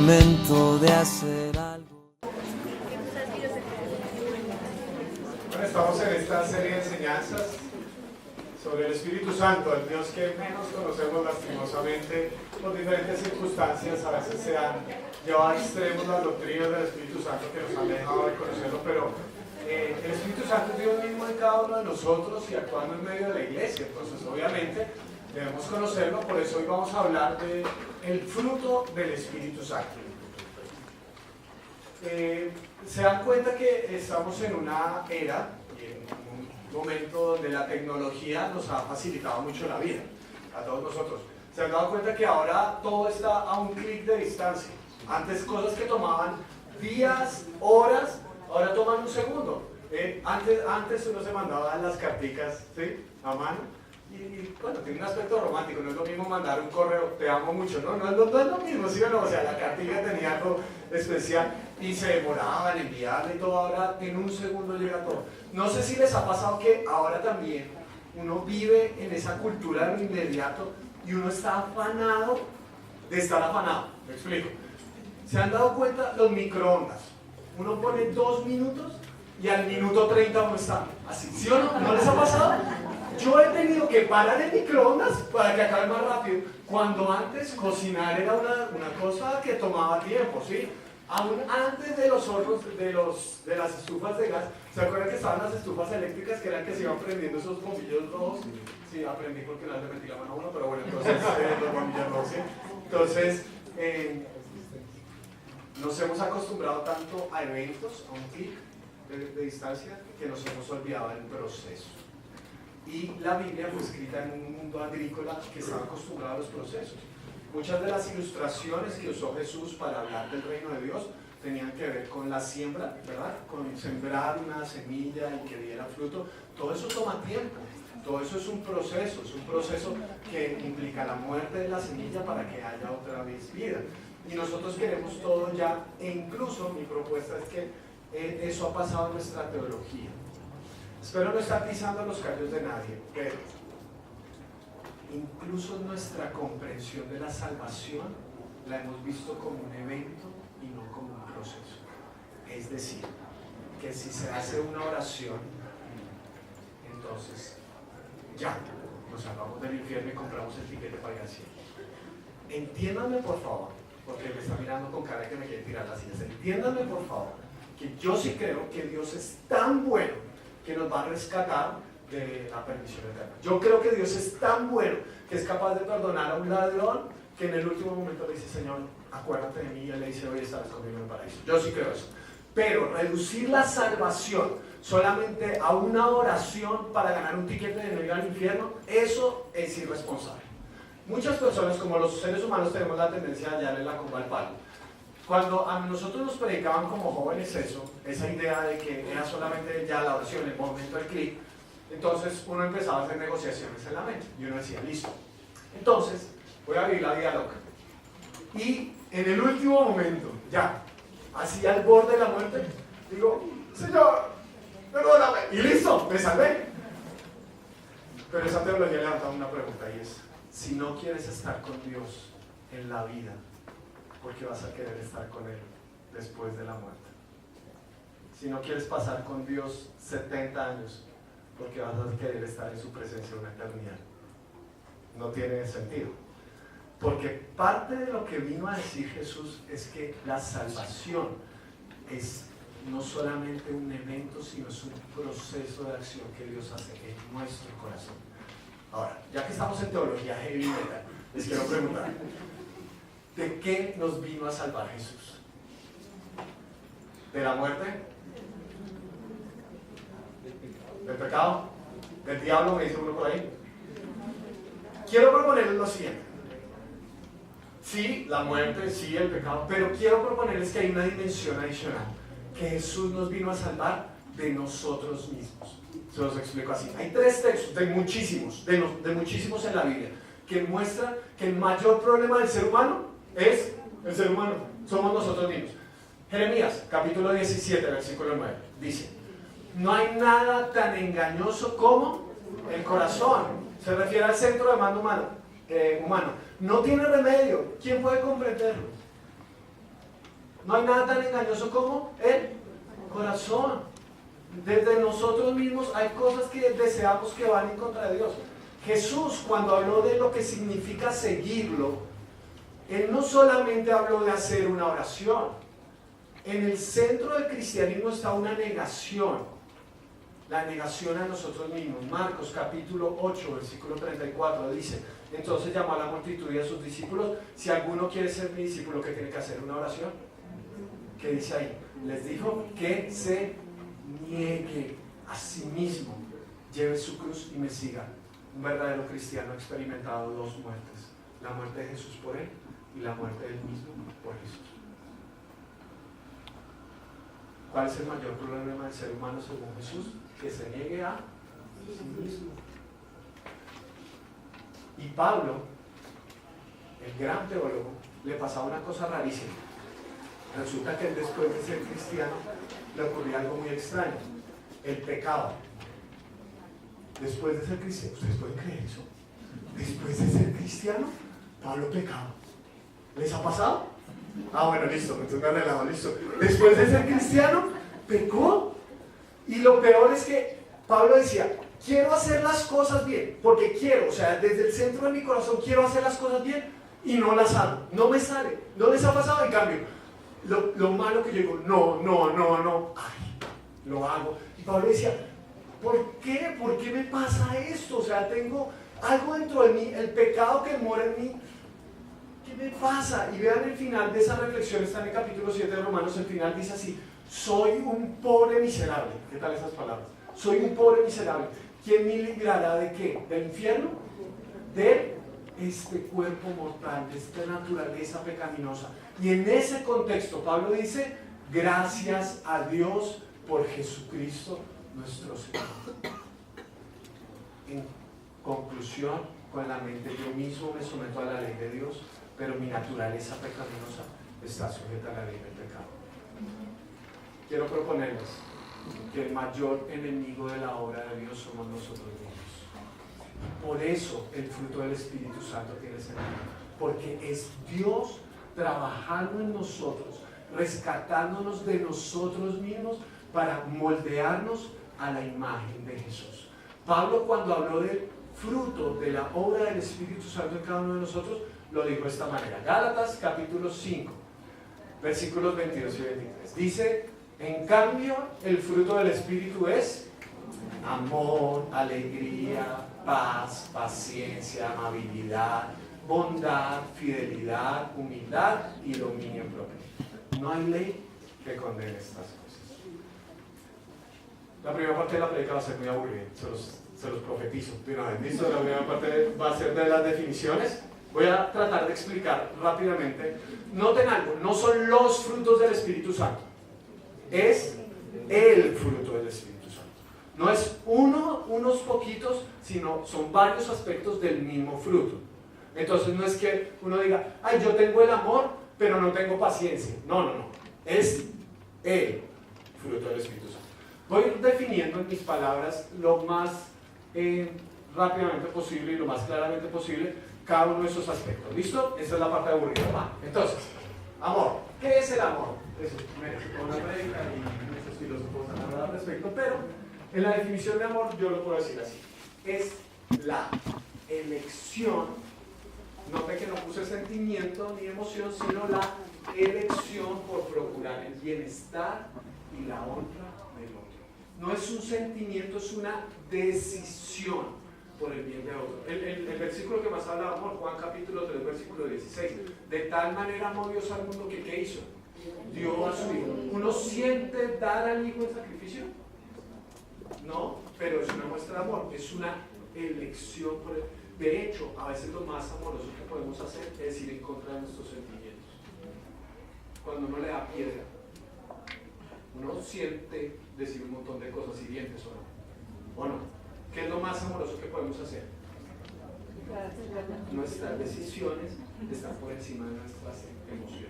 momento de hacer algo. Bueno, estamos en esta serie de enseñanzas sobre el Espíritu Santo, el Dios que menos conocemos lastimosamente por diferentes circunstancias. A veces se han llevado a extremos las doctrinas del Espíritu Santo que nos han dejado de conocerlo, pero el Espíritu Santo es Dios mismo en cada uno de nosotros y actuando en medio de la iglesia. Entonces, obviamente, debemos conocerlo. Por eso hoy vamos a hablar del fruto del Espíritu Santo. Se dan cuenta que estamos en una era y en un momento donde la tecnología nos ha facilitado mucho la vida a todos nosotros. Se han dado cuenta que ahora todo está a un clic de distancia. Antes cosas que tomaban días, horas, ahora toman un segundo. Antes uno se mandaba las carticas, ¿sí?, a mano. Y bueno, tiene un aspecto romántico, no es lo mismo mandar un correo, te amo mucho, no es lo mismo, ¿sí o no? O sea, la cartilla tenía algo especial y se demoraba en enviarla y todo. Ahora en un segundo llega todo. No sé si les ha pasado que ahora también uno vive en esa cultura de lo inmediato y uno está afanado de estar afanado. Me explico. ¿Se han dado cuenta los microondas? Uno pone 2 minutos y al minuto 30 uno está así, ¿sí o no? ¿No les ha pasado? Yo he tenido que parar el microondas para que acabe más rápido, cuando antes cocinar era una cosa que tomaba tiempo, ¿sí? Aún antes de los hornos, de las estufas de gas. ¿Se acuerdan que estaban las estufas eléctricas que eran que se iban prendiendo esos bombillos rojos? Sí, aprendí porque una vez le metí la mano a uno, pero bueno, entonces los bombillos rojos, ¿sí? Entonces, nos hemos acostumbrado tanto a eventos, a un clic de distancia, que nos hemos olvidado del proceso. Y la Biblia fue escrita en un mundo agrícola que estaba acostumbrado a los procesos. Muchas de las ilustraciones que usó Jesús para hablar del reino de Dios tenían que ver con la siembra, ¿verdad? Con sembrar una semilla y que diera fruto. Todo eso toma tiempo. Todo eso es un proceso que implica la muerte de la semilla para que haya otra vez vida. Y nosotros queremos todo ya, e incluso mi propuesta es que eso ha pasado en nuestra teología. Espero no estar pisando los callos de nadie, pero incluso nuestra comprensión de la salvación la hemos visto como un evento y no como un proceso. Es decir, que si se hace una oración, entonces ya nos salvamos del infierno y compramos el tiquete para ir al cielo. Entiéndanme por favor, porque me está mirando con cara de que me quiere tirar las sillas. Entiéndanme por favor, que yo sí creo que Dios es tan bueno que nos va a rescatar de la perdición eterna. Yo creo que Dios es tan bueno que es capaz de perdonar a un ladrón que en el último momento le dice: Señor, acuérdate de mí, y él le dice: hoy estarás conmigo en el paraíso. Yo sí creo eso. Pero reducir la salvación solamente a una oración para ganar un tiquete de no ir al infierno, eso es irresponsable. Muchas personas, como los seres humanos, tenemos la tendencia a hallarle la comba al palo. Cuando a nosotros nos predicaban como jóvenes esa idea de que era solamente ya la oración, el momento del clic, entonces uno empezaba a hacer negociaciones en la mente y uno decía: listo, entonces voy a vivir la vida loca. Y en el último momento, ya, así al borde de la muerte, digo: Señor, perdóname, y listo, me salvé. Pero esa teología levanta una pregunta, y es: si no quieres estar con Dios en la vida, ¿por qué vas a querer estar con Él después de la muerte? Si no quieres pasar con Dios 70 años, ¿por qué vas a querer estar en su presencia una eternidad? No tiene sentido. Porque parte de lo que vino a decir Jesús es que la salvación es no solamente un evento, sino es un proceso de acción que Dios hace en nuestro corazón. Ahora, ya que estamos en teología heavy metal, les quiero preguntar: ¿de qué nos vino a salvar Jesús? ¿De la muerte? ¿Del pecado? ¿Del diablo? Me dice uno por ahí. Quiero proponerles lo siguiente. Sí, la muerte, sí, el pecado, pero quiero proponerles que hay una dimensión adicional, que Jesús nos vino a salvar de nosotros mismos. Se los explico así. Hay 3 textos, de muchísimos en la Biblia, que muestran que el mayor problema del ser humano es el ser humano, somos nosotros mismos. Jeremías, capítulo 17, versículo 9, dice: no hay nada tan engañoso como el corazón. Se refiere al centro de mando humano. No tiene remedio. ¿Quién puede comprenderlo? No hay nada tan engañoso como el corazón. Desde nosotros mismos hay cosas que deseamos que van en contra de Dios. Jesús, cuando habló de lo que significa seguirlo, Él no solamente habló de hacer una oración. En el centro del cristianismo está una negación. La negación a nosotros mismos. Marcos capítulo 8, versículo 34 dice: entonces llamó a la multitud y a sus discípulos: si alguno quiere ser mi discípulo, ¿qué tiene que hacer? Una oración. ¿Qué dice ahí? Les dijo que se niegue a sí mismo, lleve su cruz y me siga. Un verdadero cristiano ha experimentado dos muertes: la muerte de Jesús por él y la muerte del mismo por Jesús. ¿Cuál es el mayor problema del ser humano según Jesús? Que se niegue a sí mismo. Y Pablo, el gran teólogo, le pasaba una cosa rarísima. Resulta que después de ser cristiano le ocurría algo muy extraño: el pecado. Después de ser cristiano, ¿ustedes pueden creer eso? Después de ser cristiano, Pablo pecaba. ¿Les ha pasado? Ah, bueno, listo, entonces me relajo, listo. Después de ser cristiano, pecó. Y lo peor es que Pablo decía: quiero hacer las cosas bien, porque quiero, o sea, desde el centro de mi corazón quiero hacer las cosas bien y no las hago, no me sale. ¿No les ha pasado? En cambio, lo malo que yo digo, no, ay, lo hago. Y Pablo decía: ¿por qué? ¿Por qué me pasa esto? O sea, tengo algo dentro de mí, el pecado que mora en mí. ¿Qué me pasa? Y vean el final de esa reflexión, está en el capítulo 7 de Romanos. El final dice así: soy un pobre miserable. ¿Qué tal esas palabras? Soy un pobre miserable. ¿Quién me librará de qué? ¿Del infierno? De este cuerpo mortal, de esta naturaleza pecaminosa. Y en ese contexto Pablo dice: gracias a Dios por Jesucristo nuestro Señor. En conclusión, con la mente, yo mismo me someto a la ley de Dios, pero mi naturaleza pecaminosa está sujeta a la ley del pecado. Quiero proponerles que el mayor enemigo de la obra de Dios somos nosotros mismos. Por eso el fruto del Espíritu Santo tiene sentido, porque es Dios trabajando en nosotros, rescatándonos de nosotros mismos para moldearnos a la imagen de Jesús. Pablo, cuando habló del fruto de la obra del Espíritu Santo en cada uno de nosotros, lo dijo de esta manera. Gálatas capítulo 5, versículos 22 y 23. Dice: en cambio, el fruto del Espíritu es amor, alegría, paz, paciencia, amabilidad, bondad, fidelidad, humildad y dominio propio. No hay ley que condene estas cosas. La primera parte de la predica va a ser muy aburrida, se los profetizo. De una vez, ¿listo? La primera parte va a ser de las definiciones. Voy a tratar de explicar rápidamente. Noten algo: no son los frutos del Espíritu Santo, es el fruto del Espíritu Santo. No es unos poquitos, sino son varios aspectos del mismo fruto. Entonces no es que uno diga: ay, yo tengo el amor, pero no tengo paciencia. No. Es el fruto del Espíritu Santo. Voy definiendo en mis palabras lo más rápidamente posible y lo más claramente posible cada uno de esos aspectos. ¿Listo? Esa es la parte aburrida. Va. Entonces, amor. ¿Qué es el amor? Eso merece toda una predica y muchos filósofos han hablado al respecto, pero en la definición de amor yo lo puedo decir así: es la elección, note que no puse sentimiento ni emoción, sino la elección por procurar el bienestar y la honra del otro. No es un sentimiento, es una decisión por el bien de otro. El versículo que más habla de amor, Juan capítulo 3, versículo 16. De tal manera amó Dios al mundo que ¿qué hizo? Dio a su Hijo. ¿Uno siente dar al Hijo en sacrificio? No, pero es una muestra de amor, es una elección por él. De hecho, a veces lo más amoroso que podemos hacer es ir en contra de nuestros sentimientos. Cuando uno le da piedra, uno siente decir un montón de cosas hirientes o no. ¿Qué es lo más amoroso que podemos hacer? Nuestras decisiones están por encima de nuestras emociones.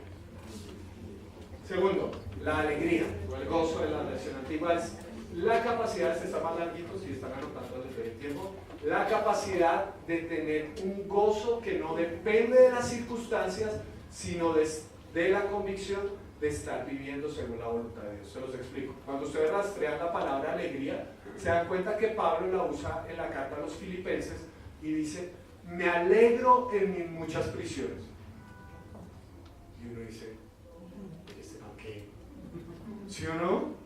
Segundo, la alegría o el gozo de la versión antigua es la capacidad, se está más larguito si están anotando desde el tiempo, la capacidad de tener un gozo que no depende de las circunstancias, sino de la convicción de estar viviendo según la voluntad de Dios. Se los explico. Cuando ustedes rastrean la palabra alegría, se dan cuenta que Pablo la usa en la carta a los Filipenses y dice, me alegro en mis muchas prisiones. Y uno dice, ¿qué? ¿Sí o no?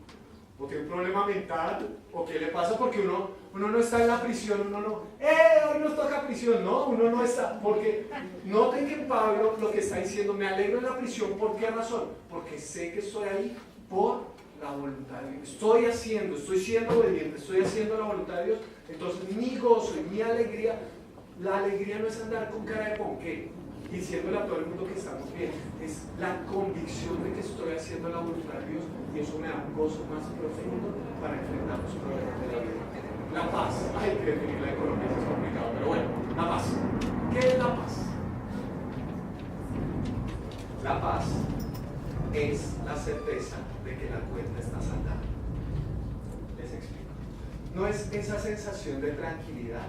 ¿O tiene un problema mental? ¿O qué le pasa? Porque uno no está en la prisión, uno no, hoy nos toca prisión, no, uno no está, porque noten que Pablo lo que está diciendo, me alegro en la prisión, ¿por qué razón? Porque sé que estoy ahí por la voluntad de Dios, estoy siendo obediente, estoy haciendo la voluntad de Dios, entonces mi gozo y mi alegría, la alegría no es andar con cara de ponqué, diciéndole a todo el mundo que estamos bien, es la convicción de que estoy haciendo la voluntad de Dios y eso me da un gozo más profundo para enfrentar los problemas de la vida. La paz, hay que definirla en Colombia, es complicado, pero bueno, la paz. ¿Qué es la paz? La paz es la certeza de que la cuenta está saldada. Les explico. No es esa sensación de tranquilidad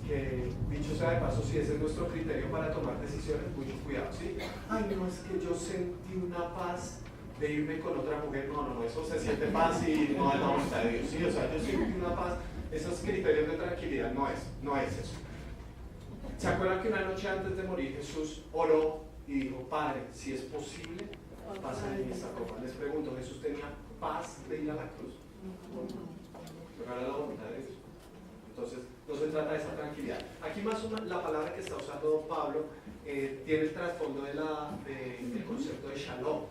que, dicho sea de paso, si ese es nuestro criterio para tomar decisiones, mucho cuidado, ¿sí? Ay, no, es que yo sentí una paz de irme con otra mujer, no, eso se siente paz y no es la voluntad de Dios, ¿sí? O sea, yo sentí una paz, esos criterios de tranquilidad no es eso. ¿Se acuerdan que una noche antes de morir Jesús oró y dijo, Padre, si es posible, pasa de mí esta copa? Les pregunto, ¿Jesús tenía paz de ir a la cruz? Pero era la voluntad de Dios. Entonces, no se trata de esa tranquilidad. Aquí más la palabra que está usando Pablo tiene el trasfondo del concepto de shalom.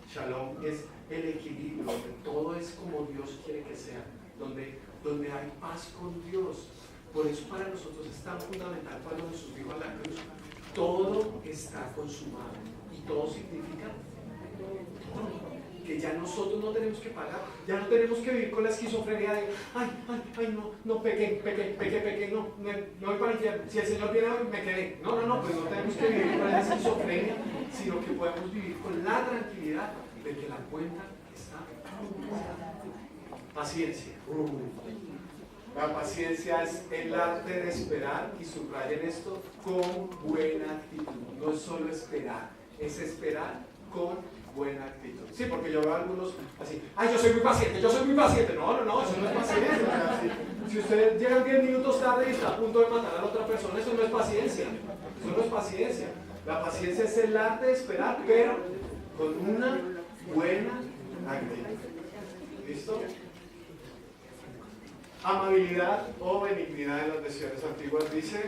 Shalom es el equilibrio, donde todo es como Dios quiere que sea, donde hay paz con Dios. Por eso para nosotros es tan fundamental cuando Jesús dijo a la cruz, todo está consumado. Y todo significa que ya nosotros no tenemos que pagar, ya no tenemos que vivir con la esquizofrenia de no, pequé, no voy para el infierno, si el Señor viene hoy me quedé. No, pues no tenemos que vivir con la esquizofrenia, sino que podemos vivir con la tranquilidad de que la cuenta está. Paciencia. La paciencia es el arte de esperar, y subrayen esto, con buena actitud. No es solo esperar, es esperar con buena actitud. Sí, porque yo veo a algunos así, yo soy muy paciente. No, eso no es paciencia. Si ustedes llegan 10 minutos tarde y está a punto de matar a la otra persona, eso no es paciencia. La paciencia es el arte de esperar, pero con una buena actitud. ¿Listo? Amabilidad o benignidad en las versiones antiguas dice,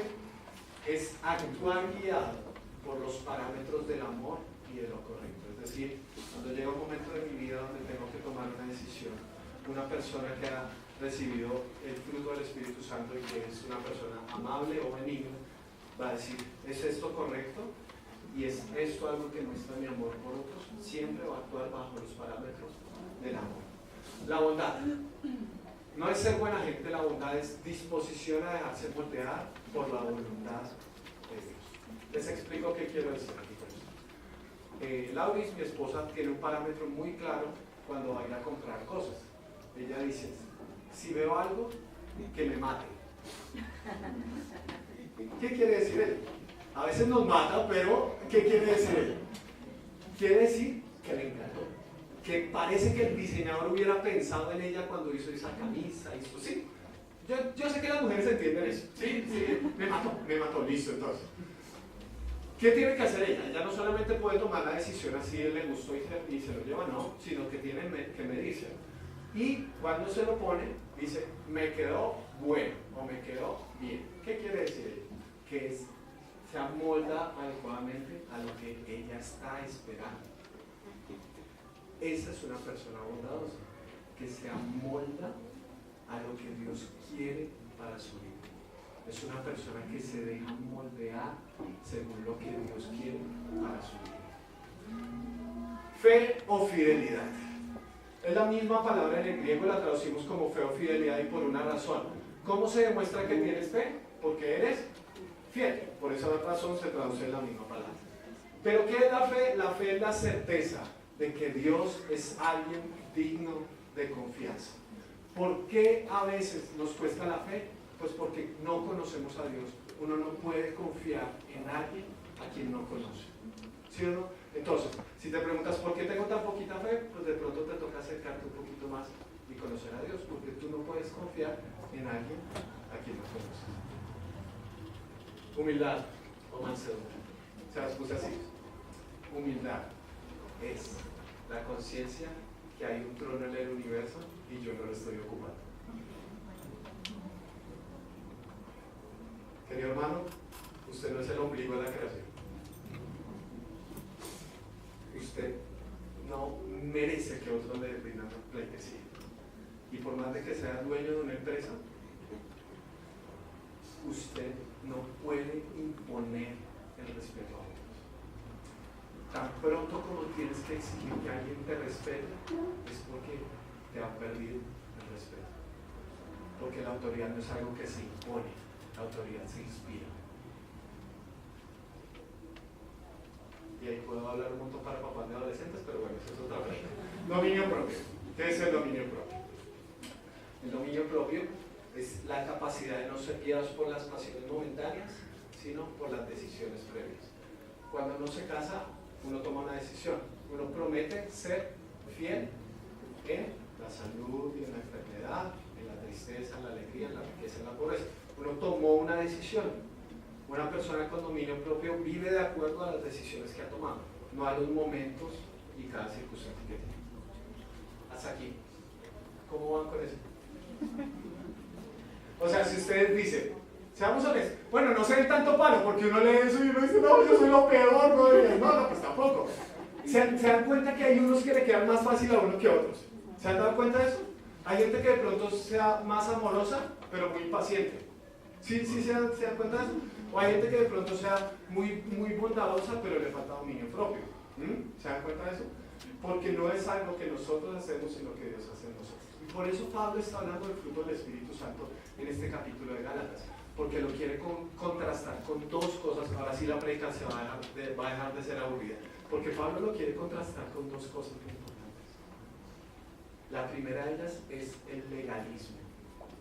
es actuar guiado por los parámetros del amor y de lo correcto. Es decir, cuando llega un momento de mi vida donde tengo que tomar una decisión, una persona que ha recibido el fruto del Espíritu Santo y que es una persona amable o benigna, va a decir, ¿es esto correcto? Y es esto algo que muestra mi amor por otros, siempre va a actuar bajo los parámetros del amor. La bondad. No es ser buena gente, la bondad es disposición a dejarse moldear por la voluntad de Dios. Les explico qué quiero decir aquí con esto. Lauris, mi esposa, tiene un parámetro muy claro cuando va a ir a comprar cosas. Ella dice, si veo algo, que me mate. ¿Qué quiere decir él? A veces nos mata, pero ¿qué quiere decir él? Quiere decir que le encantó. Que parece que el diseñador hubiera pensado en ella cuando hizo esa camisa, sí. Yo sé que las mujeres entienden eso. Sí, me mató, listo, entonces. ¿Qué tiene que hacer ella? Ella no solamente puede tomar la decisión así, él le gustó y se lo lleva, no, sino que tiene que medirse. Y cuando se lo pone, dice, me quedó bueno o me quedó bien. ¿Qué quiere decir? Que se amolda adecuadamente a lo que ella está esperando. Esa es una persona bondadosa, que se amolda a lo que Dios quiere para su vida. Es una persona que se deja moldear según lo que Dios quiere para su vida. Fe o fidelidad. Es la misma palabra en el griego, la traducimos como fe o fidelidad y por una razón. ¿Cómo se demuestra que tienes fe? Porque eres fiel. Por esa razón se traduce en la misma palabra. ¿Pero qué es la fe? La fe es la certeza de que Dios es alguien digno de confianza. ¿Por qué a veces nos cuesta la fe? Pues porque no conocemos a Dios. Uno no puede confiar en alguien a quien no conoce. ¿Sí o no? Entonces, si te preguntas por qué tengo tan poquita fe, pues de pronto te toca acercarte un poquito más y conocer a Dios, porque tú no puedes confiar en alguien a quien no conoces. Humildad o mansedumbre. Se las puse así. Humildad es la conciencia que hay un trono en el universo y yo no lo estoy ocupando. Querido hermano, usted no es el ombligo de la creación. Usted no merece que otros le rindan pleitesía. Y por más de que sea dueño de una empresa, usted no puede imponer el respeto a otros. Tan pronto como tienes que exigir que alguien te respete, es porque te ha perdido el respeto. Porque la autoridad no es algo que se impone, la autoridad se inspira. Y ahí puedo hablar un montón para papás de adolescentes, pero bueno, eso es otra cosa. Dominio propio. ¿Qué es el dominio propio? El dominio propio es la capacidad de no ser guiados por las pasiones momentáneas, sino por las decisiones previas. Cuando uno se casa, uno toma una decisión. Uno promete ser fiel en la salud y en la enfermedad, en la tristeza, en la alegría, en la riqueza, en la pobreza. Uno tomó una decisión. Una persona con dominio propio vive de acuerdo a las decisiones que ha tomado, no a los momentos y cada circunstancia que tiene. Hasta aquí. ¿Cómo van con eso? O sea, si ustedes dicen, seamos honestos, bueno, no se den tanto palo, porque uno lee eso y uno dice, no, yo soy lo peor, no, pues tampoco. ¿Se dan cuenta que hay unos que le quedan más fácil a uno que a otros? ¿Se han dado cuenta de eso? Hay gente que de pronto sea más amorosa, pero muy paciente. ¿Sí se dan cuenta de eso? O hay gente que de pronto sea muy bondadosa, pero le falta dominio propio. ¿Se dan cuenta de eso? Porque no es algo que nosotros hacemos, sino que Dios hace en nosotros. Y por eso Pablo está hablando del fruto del Espíritu Santo en este capítulo de Gálatas, porque lo quiere contrastar con dos cosas. Ahora sí la predica se va a dejar de ser aburrida, porque Pablo lo quiere contrastar con dos cosas muy importantes. La primera de ellas es el legalismo.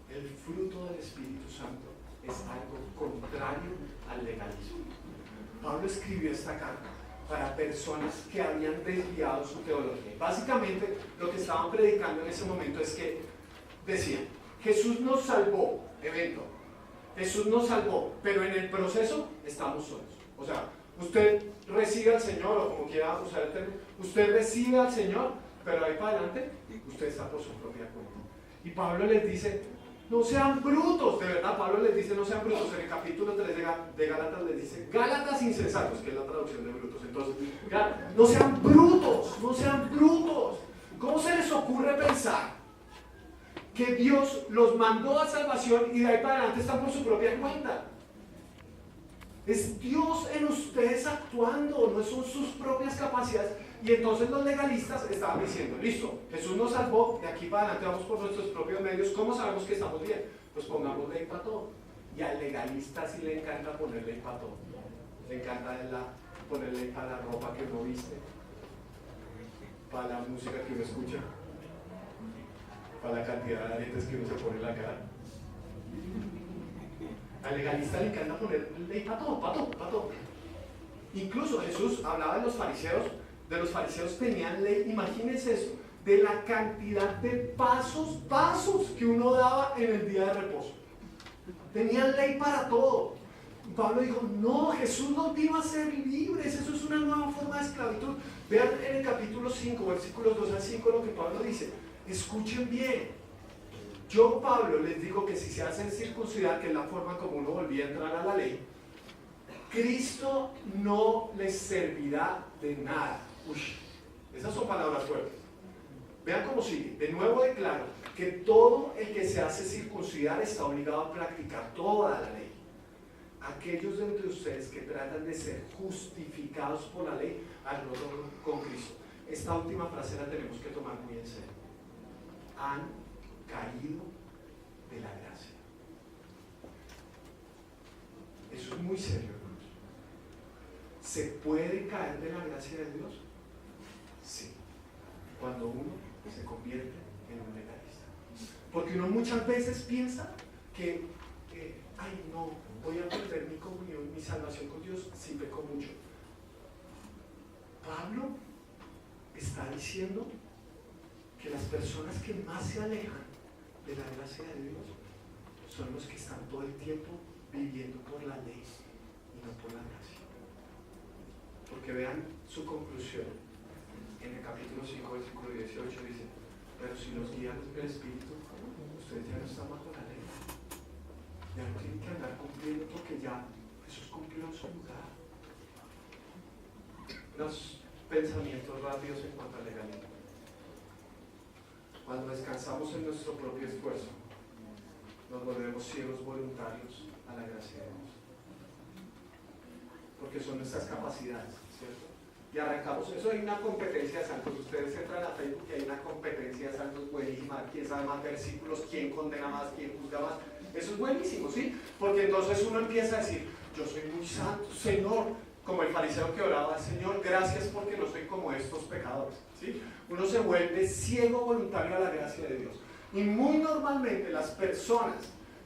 El fruto del Espíritu Santo es algo contrario al legalismo. Pablo escribió esta carta para personas que habían desviado su teología. Básicamente lo que estaban predicando en ese momento es que decían, Jesús nos salvó, evento, Jesús nos salvó, pero en el proceso estamos solos. O sea, usted recibe al Señor, o como quiera usar el término, usted recibe al Señor, pero ahí para adelante usted está por su propia cuenta. Y Pablo les dice, no sean brutos, de verdad, Pablo les dice no sean brutos. En el capítulo 3 de Gálatas les dice, Gálatas insensatos, que es la traducción de brutos. Entonces, no sean brutos, no sean brutos. ¿Cómo se les ocurre pensar que Dios los mandó a salvación y de ahí para adelante están por su propia cuenta? Es Dios en ustedes actuando, no son sus propias capacidades. Y entonces los legalistas estaban diciendo, listo, Jesús nos salvó, de aquí para adelante vamos por nuestros propios medios. ¿Cómo sabemos que estamos bien? Pues pongamos ley para todo. Y al legalista sí le encanta poner ley para todo. Le encanta poner ley para la ropa que uno viste, para la música que uno escucha, para la cantidad de aretes que uno se pone en la cara. Al legalista le encanta poner ley para todo, para todo, para todo. Incluso Jesús hablaba de los fariseos tenían ley, imagínense eso, de la cantidad de pasos que uno daba en el día de reposo. Tenían ley para todo. Y Pablo dijo, no, Jesús nos vino a ser libres, eso es una nueva forma de esclavitud. Vean en el capítulo 5, versículos 2 al 5 lo que Pablo dice. Escuchen bien. Yo, Pablo, les digo que si se hacen circuncidar, que es la forma como uno volvía a entrar a la ley, Cristo no les servirá de nada. Uy, esas son palabras fuertes. Vean cómo sigue. De nuevo declaro que todo el que se hace circuncidar está obligado a practicar toda la ley. Aquellos de entre ustedes que tratan de ser justificados por la ley han roto con Cristo. Esta última frase la tenemos que tomar muy en serio. Han caído de la gracia. Eso es muy serio, hermanos. ¿Se puede caer de la gracia de Dios? Sí, cuando uno se convierte en un legalista. Porque uno muchas veces piensa que, ay no, voy a perder mi comunión, mi salvación con Dios si peco mucho. Pablo está diciendo que las personas que más se alejan de la gracia de Dios son los que están todo el tiempo viviendo por la ley y no por la gracia. Porque vean su conclusión en el capítulo 5, versículo 18 dice: pero si los guía el Espíritu, ustedes ya no están bajo la ley, ya no tienen que andar cumpliendo, porque ya Jesús cumplió en su lugar. Los pensamientos rápidos en cuanto al legalismo. Cuando descansamos en nuestro propio esfuerzo, nos volvemos ciegos voluntarios a la gracia de Dios, porque son nuestras capacidades, ¿cierto? Y arrancamos, eso hay una competencia de santos. Ustedes entran a Facebook y hay una competencia de santos buenísima, quién sabe más versículos, quién condena más, quién juzga más. Eso es buenísimo, ¿sí? Porque entonces uno empieza a decir: yo soy muy santo, Señor, como el fariseo que oraba: Señor, gracias porque no soy como estos pecadores, ¿sí? Uno se vuelve ciego voluntario a la gracia de Dios. Y muy normalmente las personas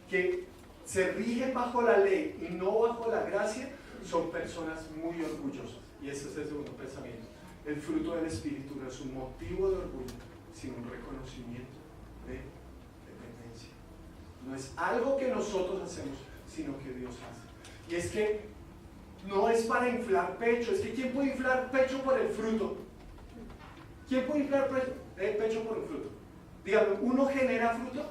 que se rigen bajo la ley y no bajo la gracia son personas muy orgullosas. Y ese es el segundo pensamiento. El fruto del Espíritu no es un motivo de orgullo, sino un reconocimiento de dependencia. No es algo que nosotros hacemos, sino que Dios hace. Y es que no es para inflar pecho. Es que ¿quién puede inflar pecho por el fruto? ¿Quién puede inflar pecho por el fruto? Dígame, ¿uno genera fruto?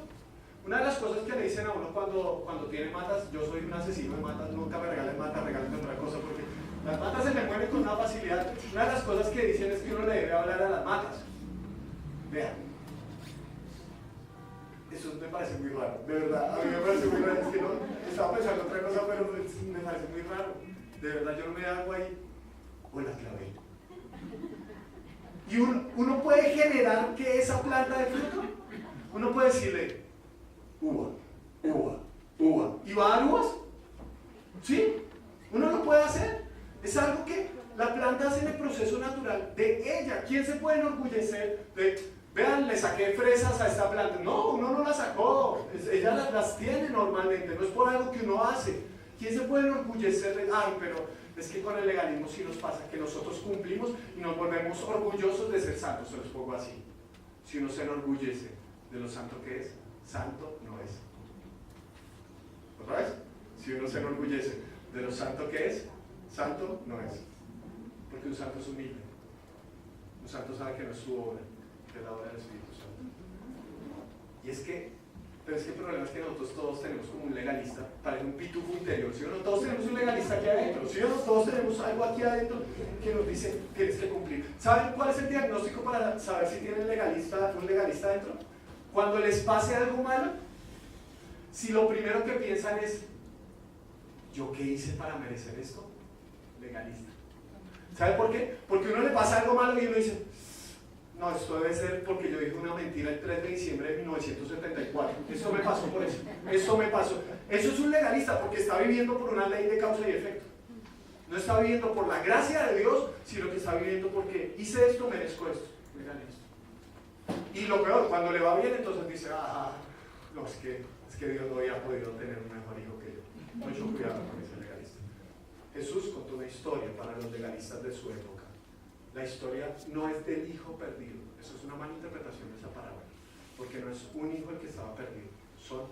Una de las cosas que le dicen a uno cuando tiene matas: yo soy un asesino de matas, nunca me regalen matas, regálenme otra cosa, porque las matas se le mueren con una facilidad. Una de las cosas que dicen es que uno le debe hablar a las matas. Vean, eso me parece muy raro, de verdad, a mí me parece muy raro. Es que no, estaba pensando otra cosa, pero me parece muy raro. De verdad, yo no me hago ahí, o la clavé. Y uno puede generar que esa planta de fruto, uno puede decirle: uva, uva, uva, ¿y va a dar uvas? ¿Sí? Uno lo puede hacer. Es algo que la planta hace en el proceso natural de ella. ¿Quién se puede enorgullecer de: vean, le saqué fresas a esta planta? No, uno no las sacó, ella las tiene normalmente, no es por algo que uno hace. ¿Quién se puede enorgullecer de: ay, pero es que con el legalismo sí nos pasa, que nosotros cumplimos y nos volvemos orgullosos de ser santos? Se los pongo así: si uno se enorgullece de lo santo que es, santo no es. ¿Otra vez? Si uno se enorgullece de lo santo que es, santo no es. Porque un santo es humilde. Un santo sabe que no es su obra, que es la obra del Espíritu Santo. Y es que, pero es que el problema es que nosotros todos tenemos como un legalista, parece un pitufo interior, ¿sí o no? Todos tenemos un legalista aquí adentro, ¿sí o no? Todos tenemos algo aquí adentro que nos dice: tienes que cumplir. ¿Saben cuál es el diagnóstico para saber si tienen un legalista adentro? Cuando les pase algo malo, si lo primero que piensan es: ¿yo qué hice para merecer esto? Legalista. ¿Sabe por qué? Porque a uno le pasa algo malo y uno dice: no, esto debe ser porque yo dije una mentira el 3 de diciembre de 1974. Eso me pasó por eso. Eso me pasó. Eso es un legalista, porque está viviendo por una ley de causa y efecto. No está viviendo por la gracia de Dios, sino que está viviendo porque hice esto, merezco esto. Legalista. Y lo peor, cuando le va bien, entonces dice: no, es que Dios no había podido tener un mejor hijo que yo. Mucho cuidado con ese legalista. Jesús contó una historia para los legalistas de su época. La historia no es del hijo perdido. Eso es una mala interpretación de esa palabra, porque no es un hijo el que estaba perdido, son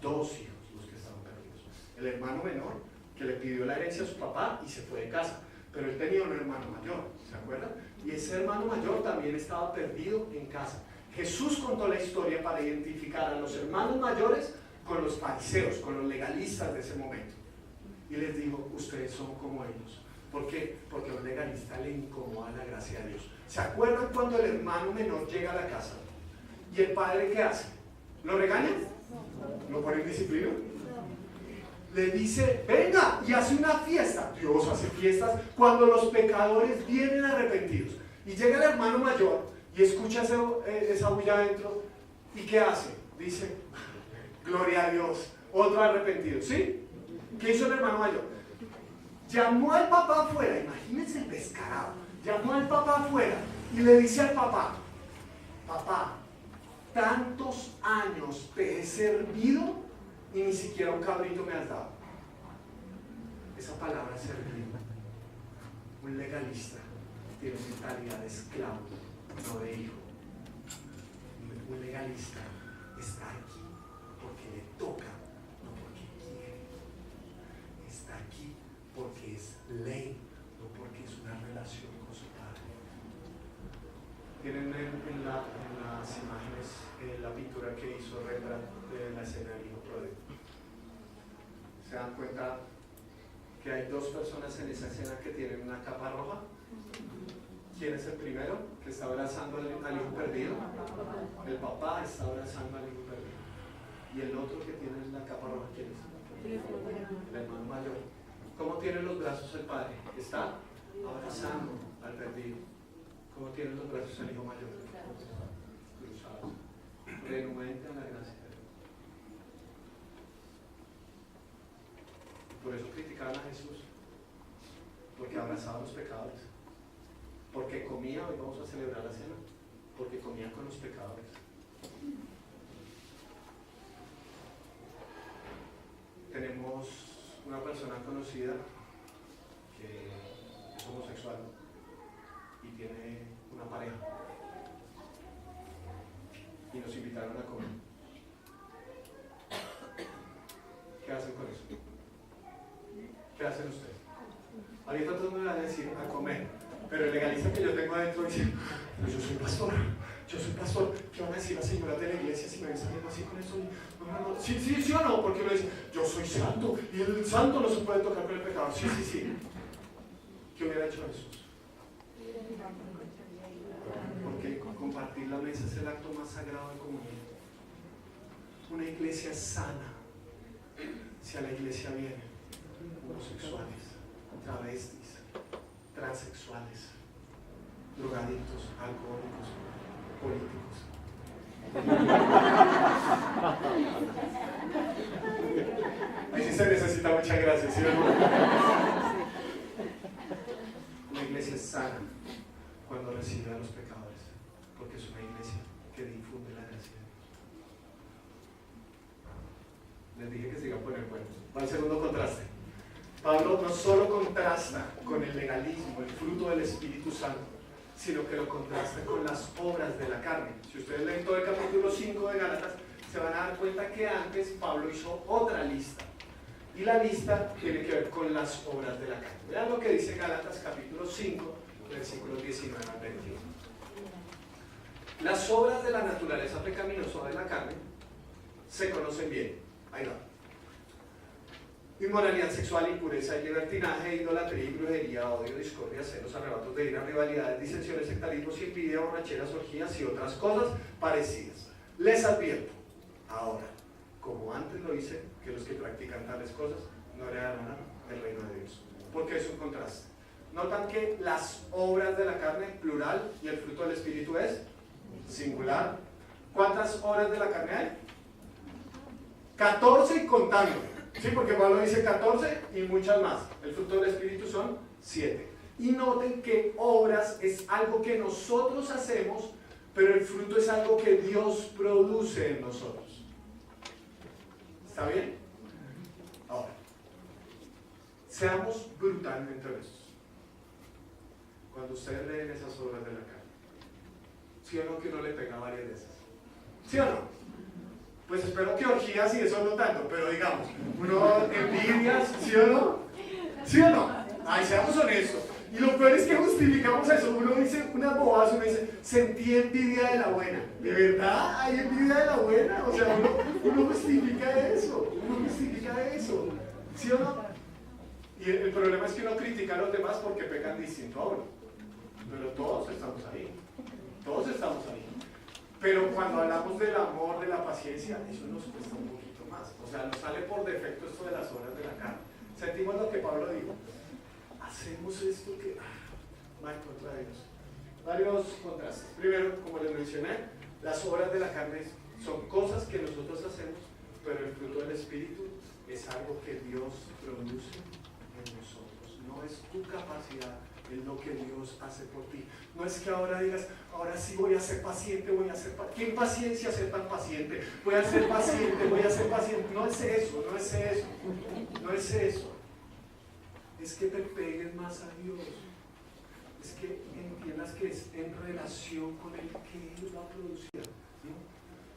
dos hijos los que estaban perdidos. El hermano menor, que le pidió la herencia a su papá y se fue de casa, pero él tenía un hermano mayor, ¿se acuerdan? Y ese hermano mayor también estaba perdido en casa. Jesús contó la historia para identificar a los hermanos mayores con los fariseos, con los legalistas de ese momento. Y les dijo: ustedes son como ellos. ¿Por qué? Porque a un legalista le incomoda la gracia de Dios. ¿Se acuerdan cuando el hermano menor llega a la casa? ¿Y el padre qué hace? ¿Lo regaña? ¿Lo pone en disciplina? Le dice: venga, y hace una fiesta. Dios hace fiestas cuando los pecadores vienen arrepentidos. Y llega el hermano mayor y escucha esa bulla adentro. ¿Y qué hace? Dice: gloria a Dios, otro arrepentido. ¿Sí? ¿Qué hizo el hermano mayor? Llamó al papá afuera, imagínense el descarado. Llamó al papá afuera y le dice al papá: papá, tantos años te he servido y ni siquiera un cabrito me has dado. Esa palabra es servir. Un legalista tiene mentalidad de esclavo, no de hijo. Un legalista está aquí porque le toca, no porque quiere. Está aquí porque es ley, no porque es una relación con su padre. Tienen en las imágenes la pintura que hizo Rembrandt de la escena del hijo pródigo. ¿Se dan cuenta que hay dos personas en esa escena que tienen una capa roja? ¿Quién es el primero que está abrazando al hijo perdido? El papá está abrazando al hijo perdido. Y el otro que tiene la capa roja, ¿quién es? El hermano mayor. ¿Cómo tiene los brazos el padre? Está abrazando al perdido. ¿Cómo tiene los brazos el hijo mayor? Cruzados. Renuente a la gracia de Dios. Por eso criticaban a Jesús, porque abrazaba a los pecadores, porque comía, hoy vamos a celebrar la cena, porque comía con los pecadores. Tenemos una persona conocida que es homosexual y tiene una pareja y nos invitaron a comer. ¿Qué hacen con eso? ¿Qué hacen ustedes? Ahorita todos me van a decir a comer, pero el legalista que yo tengo adentro dice, pero yo soy pastor, ¿qué van a decir las señoras de la iglesia si me ven saliendo así con eso? No. Sí o no, porque uno dice, yo soy santo, y el santo no se puede tocar con el pecado. Sí. ¿Qué hubiera hecho Jesús? Porque compartir la mesa es el acto más sagrado de comunión. Una iglesia sana, si a la iglesia vienen homosexuales, travestis, transexuales, drogadictos, alcohólicos, políticos. Ahí sí se necesita mucha gracia, ¿sí o no? Una iglesia es sana cuando recibe a los pecadores, porque es una iglesia que difunde la gracia de Dios. Les dije que se iba a poner buenos. Va el segundo contraste. Pablo no solo contrasta con el legalismo, el fruto del Espíritu Santo, sino que lo contrasta con las obras de la carne. Si ustedes leen todo el capítulo 5 de Gálatas, se van a dar cuenta que antes Pablo hizo otra lista. Y la lista tiene que ver con las obras de la carne. Vean lo que dice Gálatas capítulo 5, versículos 19 al 21. Las obras de la naturaleza pecaminosa de la carne se conocen bien. Ahí va. Inmoralidad sexual, impureza y libertinaje, idolatría y brujería, odio, discordia, celos, arrebatos de ira, rivalidades, disensiones, sectarismos, envidia, borracheras, orgías y otras cosas parecidas. Les advierto, ahora, como antes lo hice, que los que practican tales cosas no heredarán el reino de Dios. Porque es un contraste. Notan que las obras de la carne, plural, y el fruto del Espíritu es singular. ¿Cuántas obras de la carne hay? 14 y contando. Sí, porque Pablo dice 14 y muchas más. El fruto del Espíritu son 7. Y noten que obras es algo que nosotros hacemos, pero el fruto es algo que Dios produce en nosotros. ¿Está bien? Ahora, seamos brutalmente honestos. Cuando ustedes leen esas obras de la carne, ¿sí o no que uno le pega varias de esas? ¿Sí o no? Pues espero que orgías y eso no tanto, pero digamos, uno envidias, ¿sí o no? ¿Sí o no? Ay, seamos honestos. Y lo peor es que justificamos eso. Uno dice una bobada, uno dice, sentí envidia de la buena. ¿De verdad hay envidia de la buena? O sea, uno justifica eso. ¿Sí o no? Y el problema es que uno critica a los demás porque pecan distinto a uno. Pero todos estamos ahí. Pero cuando hablamos del amor, de la paciencia, eso nos cuesta un poquito más. O sea, nos sale por defecto esto de las obras de la carne. Sentimos lo que Pablo dijo. Hacemos esto que... va en contra de Dios. Varios contrastes. Primero, como les mencioné, las obras de la carne son cosas que nosotros hacemos, pero el fruto del Espíritu es algo que Dios produce en nosotros. No es tu capacidad, es lo que Dios hace por ti. No es que ahora digas, ahora sí voy a ser paciente, ¿qué impaciencia ser tan paciente? Voy a ser paciente. No es eso. Es que te pegues más a Dios. es que entiendas que es en relación con el que Él va a producir, ¿no?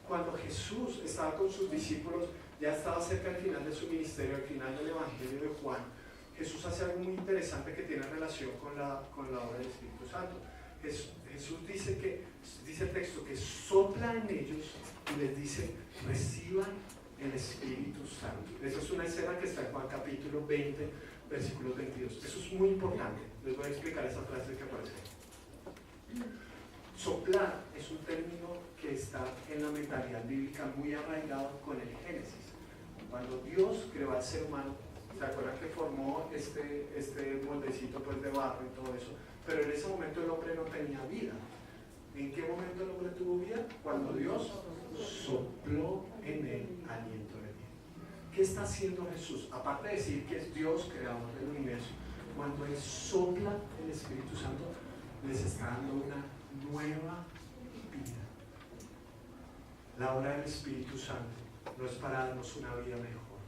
Cuando Jesús estaba con sus discípulos, ya estaba cerca del final de su ministerio, al final del Evangelio de Juan, Jesús hace algo muy interesante que tiene relación con la obra del Espíritu Santo. Jesús dice el texto, que sopla en ellos y les dice, reciban el Espíritu Santo. Esa es una escena que está en Juan capítulo 20, versículos 22. Eso es muy importante. Les voy a explicar esa frase que aparece. Soplar es un término que está en la mentalidad bíblica muy arraigado con el Génesis. Cuando Dios creó al ser humano, ¿se acuerdan que formó este moldecito pues, de barro y todo eso? Pero en ese momento el hombre no tenía vida. ¿En qué momento el hombre tuvo vida? Cuando Dios sopló en él aliento de vida. ¿Qué está haciendo Jesús? Aparte de decir que es Dios creador del universo, cuando Él sopla el Espíritu Santo, les está dando una nueva vida. La obra del Espíritu Santo no es para darnos una vida mejor,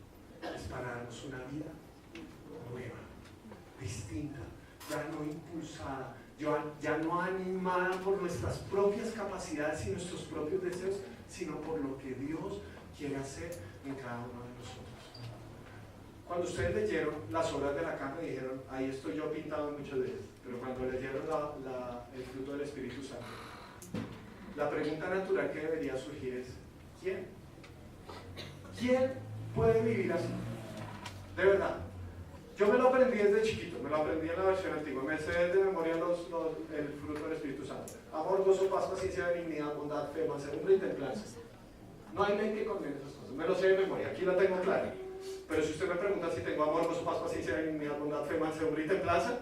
es para darnos una vida nueva, distinta, ya no impulsada, ya no animada por nuestras propias capacidades y nuestros propios deseos, sino por lo que Dios quiere hacer en cada uno de nosotros. Cuando ustedes leyeron las obras de la carne, dijeron, ahí estoy yo pintado en muchas de ellas, pero cuando leyeron el fruto del Espíritu Santo, la pregunta natural que debería surgir es, ¿quién? ¿Quién puede vivir así? De verdad. Yo me lo aprendí desde chiquito, me lo aprendí en la versión antigua, me sé de memoria el fruto del Espíritu Santo. Amor, gozo, paz, paciencia, benignidad, bondad, fe, mansedumbre y templanza. No hay ley que condene esas cosas, me lo sé de memoria, aquí lo tengo claro. Pero si usted me pregunta si tengo amor, gozo, paz, paciencia, benignidad, bondad, fe, mansedumbre y templanza,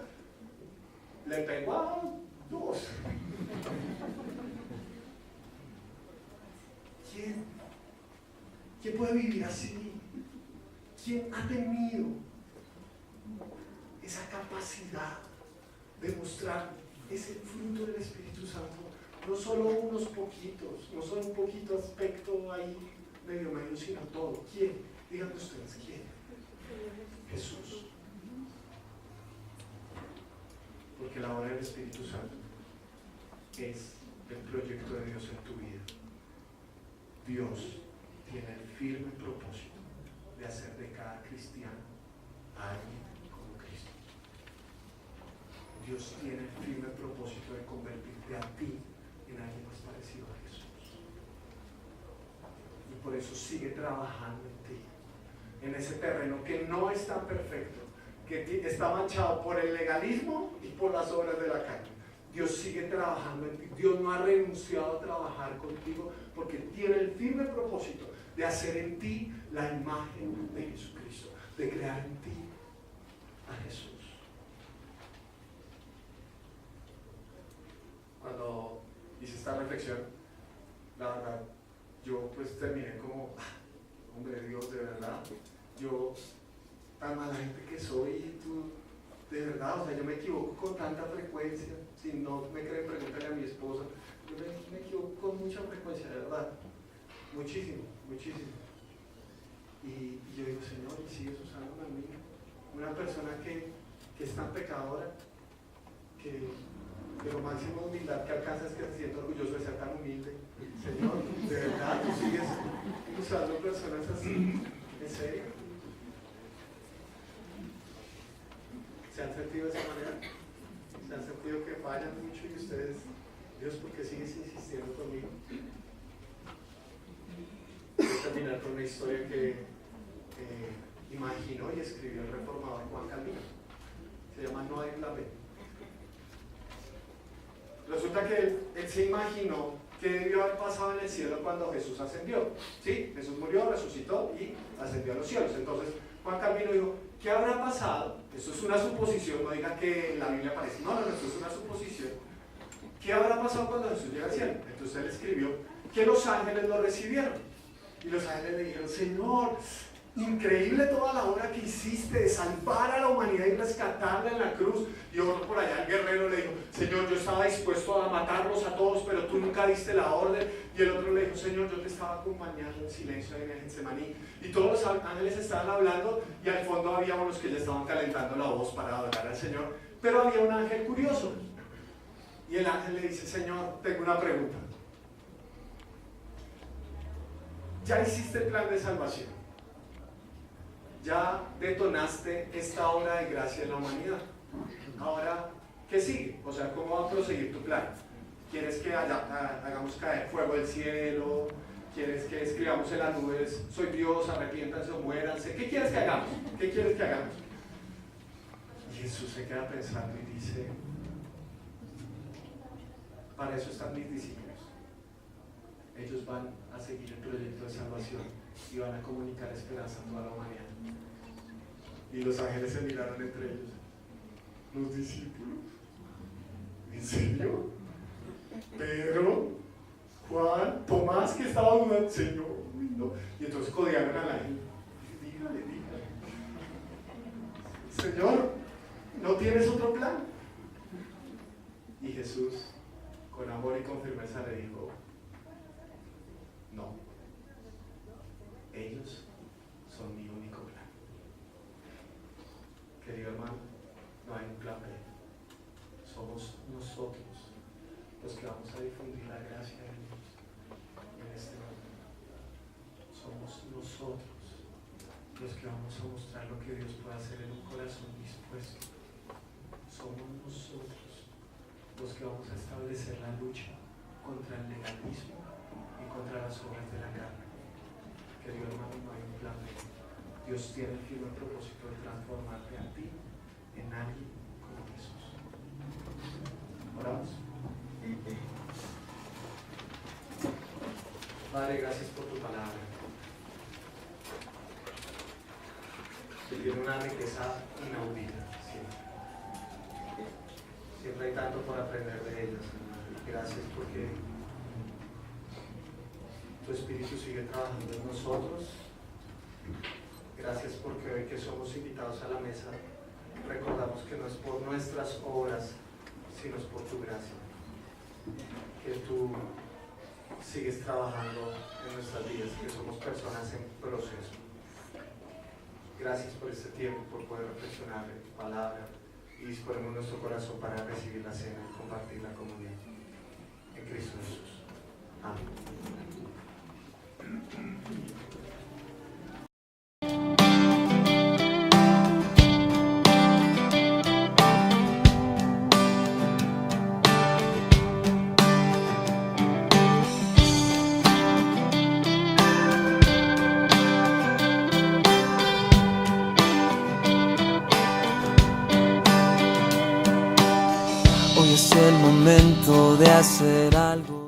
le pego a 2. ¿Quién puede vivir así? ¿Quién ha tenido esa capacidad de mostrar ese fruto del Espíritu Santo? No solo unos poquitos, no solo un poquito aspecto ahí medio, sino todo. ¿Quién? Díganme ustedes, ¿quién? Jesús. Porque la obra del Espíritu Santo es el proyecto de Dios en tu vida. Dios tiene el firme propósito de hacer de cada cristiano alguien como Cristo. Dios tiene el firme propósito de convertirte a ti en alguien más parecido a Jesús. Y por eso sigue trabajando en ti, en ese terreno que no es tan perfecto, que está manchado por el legalismo y por las obras de la carne. Dios sigue trabajando en ti. Dios no ha renunciado a trabajar contigo porque tiene el firme propósito de hacer en ti la imagen de Jesucristo, de crear en ti a Jesús. Cuando hice esta reflexión, la verdad, yo pues terminé como, hombre Dios, de verdad, yo tan mala gente que soy, tú, de verdad, o sea, yo me equivoco con tanta frecuencia. Si no me creen, pregúntale a mi esposa. Yo me equivoco con mucha frecuencia, de verdad. Muchísimo, muchísimo. Y yo digo, Señor, y sigues usándome a mí. Una persona que es tan pecadora, que lo máximo de humildad que alcanza es que se siente orgulloso de ser tan humilde. Señor, de verdad, tú sigues usando personas así. ¿En serio? ¿Se han sentido de esa manera? ¿Se han sentido que fallan mucho y ustedes, Dios, ¿por qué sigues insistiendo conmigo? Voy a terminar con una historia que imaginó y escribió el reformador Juan Calvino. Se llama No hay la fe. Resulta que él se imaginó qué debió haber pasado en el cielo cuando Jesús ascendió. ¿Sí? Jesús murió, resucitó y ascendió a los cielos. Entonces Juan Calvino dijo, ¿qué habrá pasado? Esto es una suposición, no diga que en la Biblia aparece. No, esto es una suposición. ¿Qué habrá pasado cuando Jesús llega al cielo? Entonces él escribió que los ángeles lo recibieron. Y los ángeles le dijeron, Señor, increíble toda la obra que hiciste de salvar a la humanidad y rescatarla en la cruz. Y otro por allá, el guerrero, le dijo, Señor, yo estaba dispuesto a matarlos a todos, pero tú nunca diste la orden. Y el otro le dijo, Señor, yo te estaba acompañando en silencio en el Getsemaní. Y todos los ángeles estaban hablando y al fondo había unos que ya estaban calentando la voz para adorar al Señor. Pero había un ángel curioso. Y el ángel le dice, Señor, tengo una pregunta. Ya hiciste el plan de salvación. Ya detonaste esta obra de gracia en la humanidad. Ahora, ¿qué sigue? O sea, ¿cómo va a proseguir tu plan? ¿Quieres que hagamos caer fuego del cielo? ¿Quieres que escribamos en las nubes, soy Dios, arrepiéntanse o muéranse? ¿Qué quieres que hagamos? ¿Qué quieres que hagamos? Y Jesús se queda pensando y dice, para eso están mis discípulos. Ellos van a seguir el proyecto de salvación y van a comunicar esperanza a toda la humanidad. Y los ángeles se miraron entre ellos. Los discípulos. ¿En serio? Pedro, Juan, Tomás, que estaba dudando, Señor, no. Y entonces codearon al ángel. Dígale. Señor, ¿no tienes otro plan? Y Jesús, con amor y con firmeza, le dijo, no, ellos son mi único plan. Querido hermano, no hay un plan B. Somos nosotros los que vamos a difundir la gracia de Dios en este mundo. Somos nosotros los que vamos a mostrar lo que Dios puede hacer en un corazón dispuesto. Somos nosotros los que vamos a establecer la lucha contra el legalismo y contra las obras de la carne. Querido hermano, no hay un plan B. Dios tiene el firme propósito de transformarte a ti en alguien como Jesús. Oramos. Padre, gracias por tu palabra. Que tiene una riqueza inaudita siempre. Siempre hay tanto por aprender de ella, Señor. Gracias porque tu Espíritu sigue trabajando en nosotros. Gracias porque hoy que somos invitados a la mesa, recordamos que no es por nuestras obras, sino es por tu gracia. Que tú sigues trabajando en nuestras vidas, que somos personas en proceso. Gracias por este tiempo, por poder reflexionar en tu palabra y disponemos nuestro corazón para recibir la cena y compartir la comunión. En Cristo Jesús. Amén. Hoy es el momento de hacer algo.